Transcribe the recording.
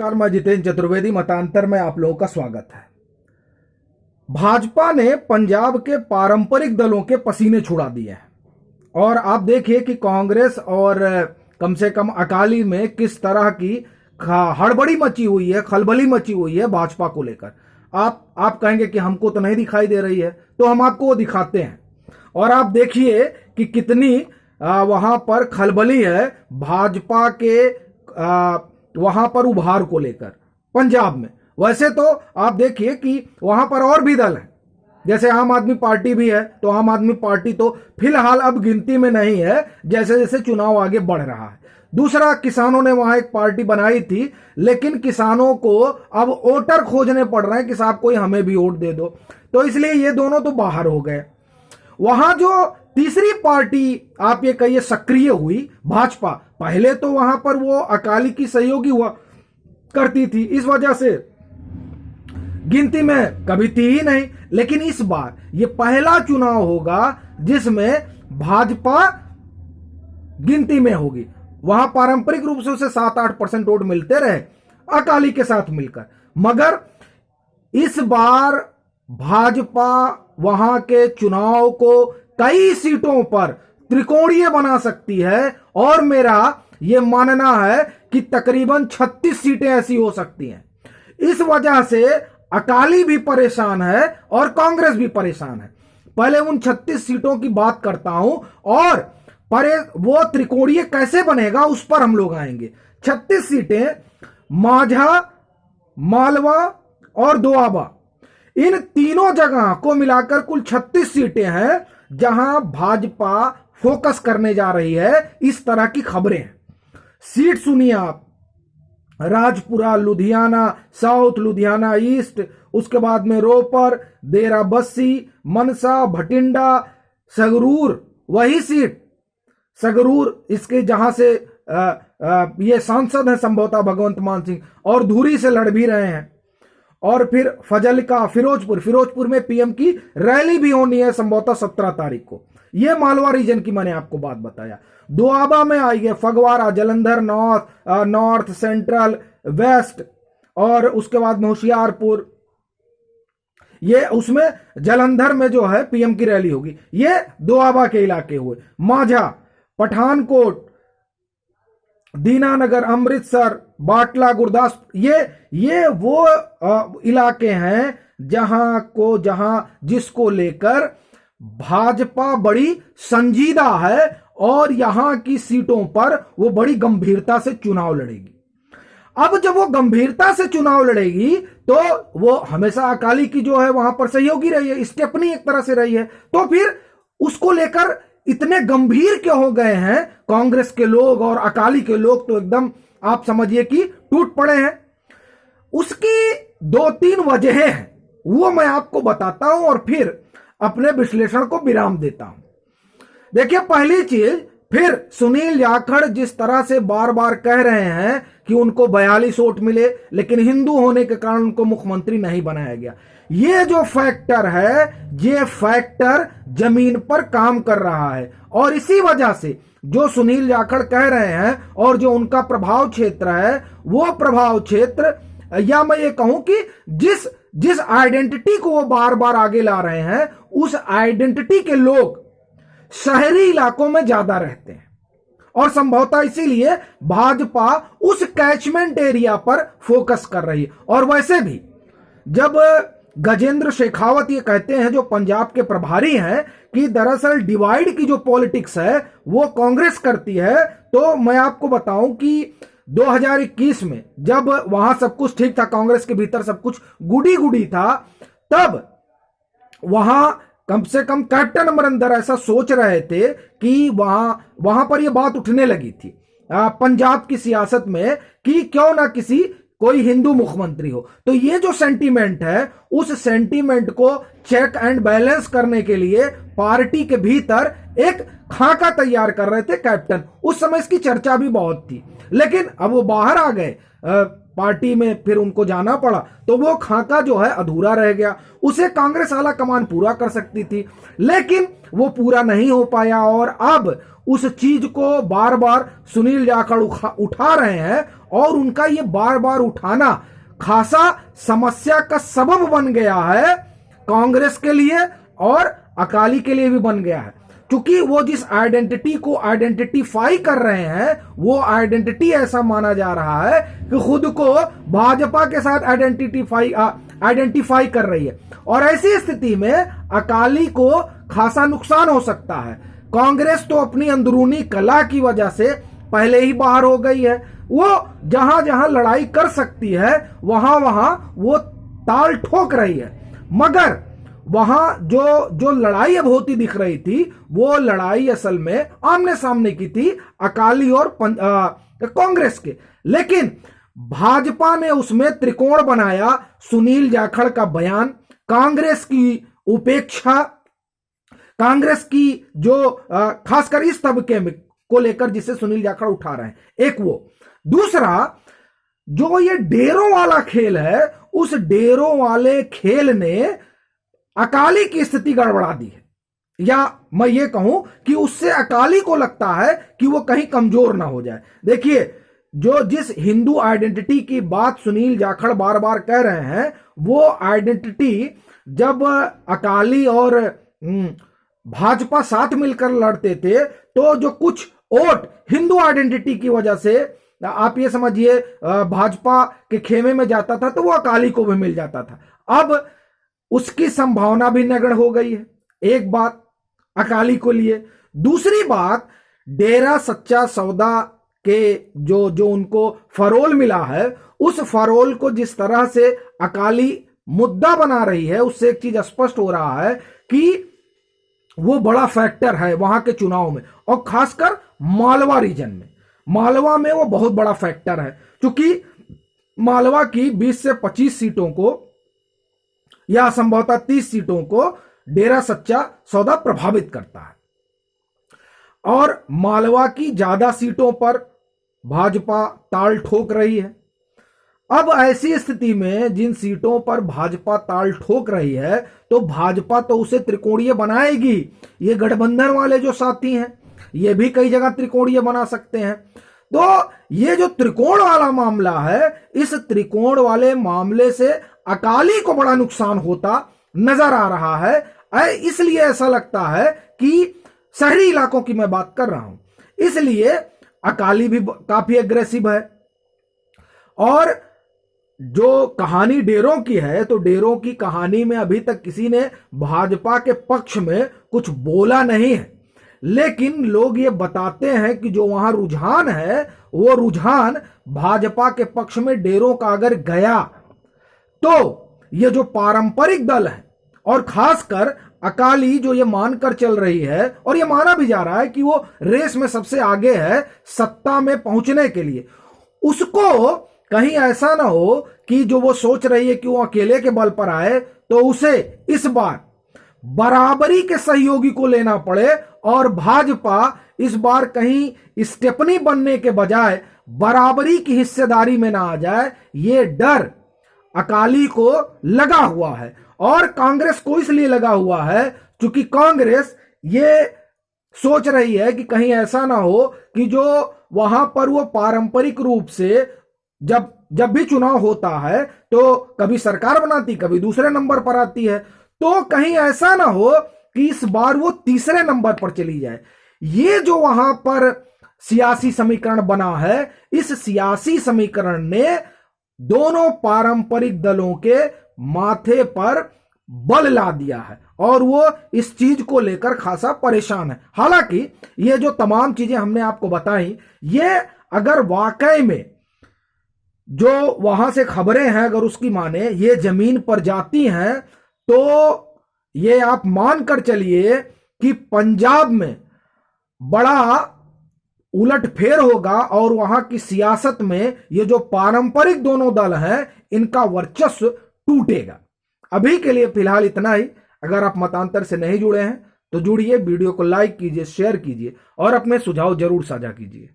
नमस्कार, मैं जितेंद्र चतुर्वेदी। मतांतर में आप लोगों का स्वागत है। भाजपा ने पंजाब के पारंपरिक दलों के पसीने छुड़ा दिए हैं और आप देखिए कि कांग्रेस और कम से कम अकाली में किस तरह की हड़बड़ी मची हुई है, खलबली मची हुई है भाजपा को लेकर। आप कहेंगे कि हमको तो नहीं दिखाई दे रही है, तो हम आपको वो दिखाते हैं और आप देखिए कि कितनी वहां पर खलबली है भाजपा के वहां पर उभार को लेकर पंजाब में। वैसे तो आप देखिए कि वहां पर और भी दल हैं, जैसे आम आदमी पार्टी भी है, तो आम आदमी पार्टी तो फिलहाल अब गिनती में नहीं है जैसे जैसे चुनाव आगे बढ़ रहा है। दूसरा, किसानों ने वहां एक पार्टी बनाई थी, लेकिन किसानों को अब वोटर खोजने पड़ रहे हैं कि साहब कोई हमें भी वोट दे दो, तो इसलिए ये दोनों तो बाहर हो गए। वहां जो तीसरी पार्टी आप ये कहिए सक्रिय हुई भाजपा, पहले तो वहां पर वो अकाली की सहयोगी हुआ करती थी, इस वजह से गिनती में कभी थी ही नहीं। लेकिन इस बार ये पहला चुनाव होगा जिसमें भाजपा गिनती में होगी। वहां पारंपरिक रूप से उसे 7-8% वोट मिलते रहे अकाली के साथ मिलकर, मगर इस बार भाजपा वहां के चुनाव को कई सीटों पर त्रिकोणीय बना सकती है और मेरा यह मानना है कि तकरीबन 36 सीटें ऐसी हो सकती हैं। इस वजह से अकाली भी परेशान है और कांग्रेस भी परेशान है। पहले उन 36 सीटों की बात करता हूं और वो त्रिकोणीय कैसे बनेगा उस पर हम लोग आएंगे। 36 सीटें माझा, मालवा और दोआबा, इन तीनों जगह को मिलाकर कुल 36 सीटें हैं जहां भाजपा फोकस करने जा रही है। इस तरह की खबरें हैं। सीट सुनिए आप, राजपुरा, लुधियाना साउथ, लुधियाना ईस्ट, उसके बाद में रोपर, देरा बस्सी, मनसा, भटिंडा, सगरूर, वही सीट सगरूर इसके जहां से ये सांसद है संभवतः भगवंत मान सिंह, और धुरी से लड़ भी रहे हैं। और फिर फजलिका, फिरोजपुर में पीएम की रैली भी होनी है संभवतः 17 तारीख को। यह मालवा रीजन की मैंने आपको बात बताया। दोआबा में आई है Phagwara, Jalandhar north, central, west, और उसके बाद में होशियारपुर। ये उसमें जलंधर में जो है पीएम की रैली होगी। ये दोआबा के इलाके हुए। माझा, पठानकोट, दीनानगर, अमृतसर, बाटला, गुरदासपुर, ये वो इलाके हैं जहां जिसको लेकर भाजपा बड़ी संजीदा है और यहां की सीटों पर वो बड़ी गंभीरता से चुनाव लड़ेगी। अब जब वो गंभीरता से चुनाव लड़ेगी तो वो हमेशा अकाली की जो है वहां पर सहयोगी रही है, स्टेपनी एक तरह से रही है, तो फिर उसको लेकर इतने गंभीर क्यों हो गए हैं कांग्रेस के लोग और अकाली के लोग, तो एकदम आप समझिए कि टूट पड़े हैं। उसकी 2-3 वजहें हैं, वो मैं आपको बताता हूं और फिर अपने विश्लेषण को विराम देता हूं। देखिए, पहली चीज, फिर सुनील जाखड़ जिस तरह से बार बार कह रहे हैं कि उनको 42 वोट मिले, लेकिन हिंदू होने के कारण उनको मुख्यमंत्री नहीं बनाया गया, ये जो फैक्टर है, ये फैक्टर जमीन पर काम कर रहा है। और इसी वजह से जो सुनील जाखड़ कह रहे हैं और जो उनका प्रभाव क्षेत्र है, वो प्रभाव क्षेत्र, या मैं ये कहूं कि जिस आइडेंटिटी को वो बार बार आगे ला रहे हैं, उस आइडेंटिटी के लोग शहरी इलाकों में ज्यादा रहते हैं और संभवतः इसीलिए भाजपा उस कैचमेंट एरिया पर फोकस कर रही है। और वैसे भी जब गजेंद्र शेखावत ये कहते हैं, जो पंजाब के प्रभारी हैं, कि दरअसल डिवाइड की जो पॉलिटिक्स है वो कांग्रेस करती है, तो मैं आपको बताऊं कि 2021 में जब वहां सब कुछ ठीक था, कांग्रेस के भीतर सब कुछ गुडी गुडी था, तब वहां कम से कम कैप्टन अमरिंदर ऐसा सोच रहे थे कि वहां पर यह बात उठने लगी थी पंजाब की सियासत में कि क्यों ना कोई हिंदू मुख्यमंत्री हो। तो ये जो सेंटीमेंट है, उस सेंटीमेंट को चेक एंड बैलेंस करने के लिए पार्टी के भीतर एक खाका तैयार कर रहे थे कैप्टन। उस समय इसकी चर्चा भी बहुत थी, लेकिन अब वो बाहर आ गए पार्टी में, फिर उनको जाना पड़ा, तो वो खाका जो है अधूरा रह गया। उसे कांग्रेस आला कमान पूरा कर सकती थी, लेकिन वो पूरा नहीं हो पाया और अब उस चीज को बार बार सुनील जाखड़ उठा रहे हैं और उनका ये बार बार उठाना खासा समस्या का सबब बन गया है कांग्रेस के लिए और अकाली के लिए भी बन गया है, क्योंकि वो जिस आइडेंटिटी को आइडेंटिफाई कर रहे हैं वो आइडेंटिटी ऐसा माना जा रहा है कि खुद को भाजपा के साथ आइडेंटिफाई कर रही है, और ऐसी स्थिति में अकाली को खासा नुकसान हो सकता है। कांग्रेस तो अपनी अंदरूनी कला की वजह से पहले ही बाहर हो गई है, वो जहां जहां लड़ाई कर सकती है वहां वहां वो ताल ठोक रही है, मगर वहां जो लड़ाई अब होती दिख रही थी वो लड़ाई असल में आमने सामने की थी अकाली और कांग्रेस के। लेकिन भाजपा ने उसमें त्रिकोण बनाया, सुनील जाखड़ का बयान, कांग्रेस की उपेक्षा, कांग्रेस की जो खासकर इस तबके में को लेकर जिसे सुनील जाखड़ उठा रहे हैं, एक वो, दूसरा जो ये डेरों वाला खेल है, उस डेरों वाले खेल ने अकाली की स्थिति गड़बड़ा दी है, या मैं ये कहूं कि उससे अकाली को लगता है कि वो कहीं कमजोर ना हो जाए। देखिए, जो जिस हिंदू आइडेंटिटी की बात सुनील जाखड़ बार बार कह रहे हैं, वो आइडेंटिटी जब अकाली और भाजपा साथ मिलकर लड़ते थे तो जो कुछ वोट हिंदू आइडेंटिटी की वजह से, आप ये समझिए, भाजपा के खेमे में जाता था तो वो अकाली को भी मिल जाता था। अब उसकी संभावना भी नगण्य हो गई है, एक बात अकाली को लिए। दूसरी बात, डेरा सच्चा सौदा के जो उनको फरोल मिला है, उस फरोल को जिस तरह से अकाली मुद्दा बना रही है, उससे एक चीज स्पष्ट हो रहा है कि वो बड़ा फैक्टर है वहां के चुनाव में, और खासकर मालवा रीजन में, मालवा में वो बहुत बड़ा फैक्टर है, क्योंकि मालवा की 20 से 25 सीटों को या संभवतः 30 सीटों को डेरा सच्चा सौदा प्रभावित करता है, और मालवा की ज्यादा सीटों पर भाजपा ताल ठोक रही है। अब ऐसी स्थिति में जिन सीटों पर भाजपा ताल ठोक रही है तो भाजपा तो उसे त्रिकोणीय बनाएगी। ये गठबंधन वाले जो साथी हैं ये भी कई जगह त्रिकोणीय बना सकते हैं। तो ये जो त्रिकोण वाला मामला है, इस त्रिकोण वाले मामले से अकाली को बड़ा नुकसान होता नजर आ रहा है। इसलिए ऐसा लगता है कि शहरी इलाकों की मैं बात कर रहा हूं, इसलिए अकाली भी काफी एग्रेसिव है। और जो कहानी डेरों की है, तो डेरों की कहानी में अभी तक किसी ने भाजपा के पक्ष में कुछ बोला नहीं है, लेकिन लोग ये बताते हैं कि जो वहां रुझान है वो रुझान भाजपा के पक्ष में डेरों का अगर गया तो ये जो पारंपरिक दल है, और खासकर अकाली जो ये मानकर चल रही है, और ये माना भी जा रहा है कि वो रेस में सबसे आगे है सत्ता में पहुंचने के लिए, उसको कहीं ऐसा ना हो कि जो वो सोच रही है कि वो अकेले के बल पर आए, तो उसे इस बार बराबरी के सहयोगी को लेना पड़े और भाजपा इस बार कहीं स्टेपनी बनने के बजाय बराबरी की हिस्सेदारी में ना आ जाए। ये डर अकाली को लगा हुआ है, और कांग्रेस को इसलिए लगा हुआ है क्योंकि कांग्रेस ये सोच रही है कि कहीं ऐसा ना हो कि जो वहां पर वो पारंपरिक रूप से जब भी चुनाव होता है तो कभी सरकार बनाती, कभी दूसरे नंबर पर आती है, तो कहीं ऐसा ना हो कि इस बार वो तीसरे नंबर पर चली जाए। ये जो वहां पर सियासी समीकरण बना है, इस सियासी समीकरण ने दोनों पारंपरिक दलों के माथे पर बल ला दिया है, और वो इस चीज को लेकर खासा परेशान है। हालांकि ये जो तमाम चीजें हमने आपको बताई, ये अगर वाकई में जो वहां से खबरें हैं अगर उसकी माने ये जमीन पर जाती हैं, तो ये आप मानकर चलिए कि पंजाब में बड़ा उलटफेर होगा, और वहां की सियासत में ये जो पारंपरिक दोनों दल हैं इनका वर्चस्व टूटेगा। अभी के लिए फिलहाल इतना ही। अगर आप मतांतर से नहीं जुड़े हैं तो जुड़िए, वीडियो को लाइक कीजिए, शेयर कीजिए और अपने सुझाव जरूर साझा कीजिए।